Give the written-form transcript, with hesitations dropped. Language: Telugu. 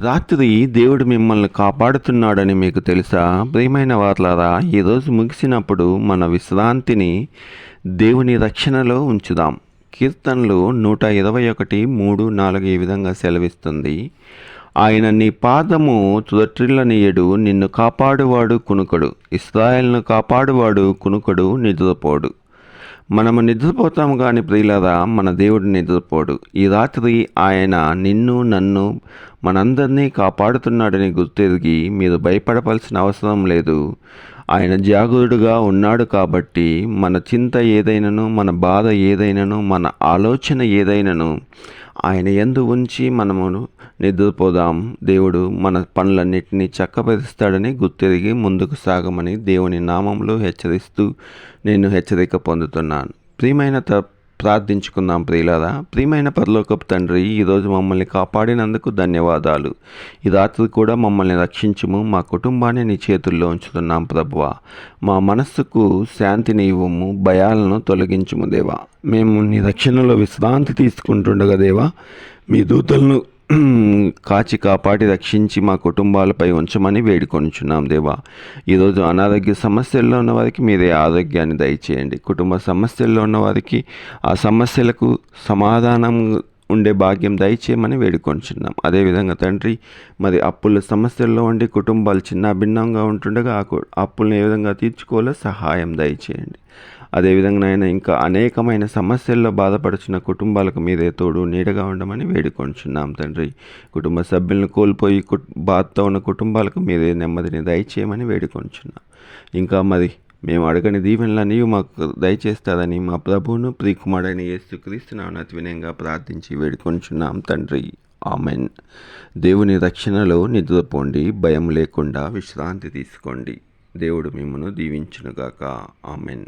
రాత్రి దేవుడు మిమ్మల్ని కాపాడుతున్నాడని మీకు తెలుసా? ప్రియమైన వారలారా, ఈరోజు ముగిసినప్పుడు మన విశ్రాంతిని దేవుని రక్షణలో ఉంచుదాం. కీర్తనలు 121:3-4 ఈ విధంగా సెలవిస్తుంది. ఆయన నీ పాదము త్రొట్టిల్లనీయడు, నిన్ను కాపాడువాడు కునుకడు. ఇశ్రాయేలును కాపాడువాడు కునుకడు, నిద్రపోడు. మనము నిద్రపోతాము కానీ ప్రియులారా, మన దేవుడు నిద్రపోడు. ఈ రాత్రి ఆయన నిన్ను నన్ను మనందరినీ కాపాడుతున్నాడని గుర్తెరిగి మీరు భయపడవలసిన అవసరం లేదు. ఆయన జాగరూకుడుగా ఉన్నాడు కాబట్టి మన చింత ఏదైనను, మన బాధ ఏదైనను, మన ఆలోచన ఏదైనను ఆయన యందు ఉంచి మనము నిద్రపోదాం. దేవుడు మన పనులన్నిటినీ చక్కపరుస్తాడని గుర్తెరిగి ముందుకు సాగమని దేవుని నామంలో హెచ్చరిస్తూ నేను హెచ్చరిక పొందుతున్నాను. ప్రియమైన ప్రార్థించుకుందాం ప్రియులారా. ప్రియమైన పరలోకపు తండ్రి, ఈరోజు మమ్మల్ని కాపాడినందుకు ధన్యవాదాలు. ఈ రాత్రి కూడా మమ్మల్ని రక్షించుము. మా కుటుంబాన్ని నీ చేతుల్లో ఉంచుతున్నాం ప్రభువా. మా మనస్సుకు శాంతిని ఇవ్వము, భయాలను తొలగించుము దేవా. మేము నీ రక్షణలో విశ్రాంతి తీసుకుంటుండగా దేవా, మీ దూతలను కాచి కాపాడి రక్షించి మా కుటుంబాలపై ఉంచమని వేడుకొనుచున్నాం దేవా. ఈరోజు అనారోగ్య సమస్యల్లో ఉన్న వారికి మీరే ఆరోగ్యాన్ని దయచేయండి. కుటుంబ సమస్యల్లో ఉన్న వారికి ఆ సమస్యలకు సమాధానం ఉండే భాగ్యం దయచేయమని వేడుకొంచున్నాం. అదేవిధంగా తండ్రి, మరి అప్పుల సమస్యల్లో ఉండి కుటుంబాలు చిన్న భిన్నంగా ఉంటుండగా ఆ అప్పులను ఏ విధంగా తీర్చుకోవాలో సహాయం దయచేయండి. అదేవిధంగా ఆయన ఇంకా అనేకమైన సమస్యల్లో బాధపడుచున్న కుటుంబాలకు మీరే తోడు నీడగా ఉండమని వేడుకొంచున్నాం తండ్రి. కుటుంబ సభ్యులను కోల్పోయి బాధతో ఉన్న కుటుంబాలకు మీరే నెమ్మదిని దయచేయమని వేడుకొంచున్నాం. ఇంకా మరి మేము అడగని దీవెనలన్నీ మాకు దయచేస్తారని మా ప్రభువును ప్రియకుమారుడైన యేసుక్రీస్తు నామమున అతి వినయంగా ప్రార్థించి వేడుకొంచున్నాం తండ్రి. ఆమెన్. దేవుని రక్షణలో నిద్రపోండి, భయం లేకుండా విశ్రాంతి తీసుకోండి. దేవుడు మిమ్మల్ని దీవించునుగాక. ఆమెన్.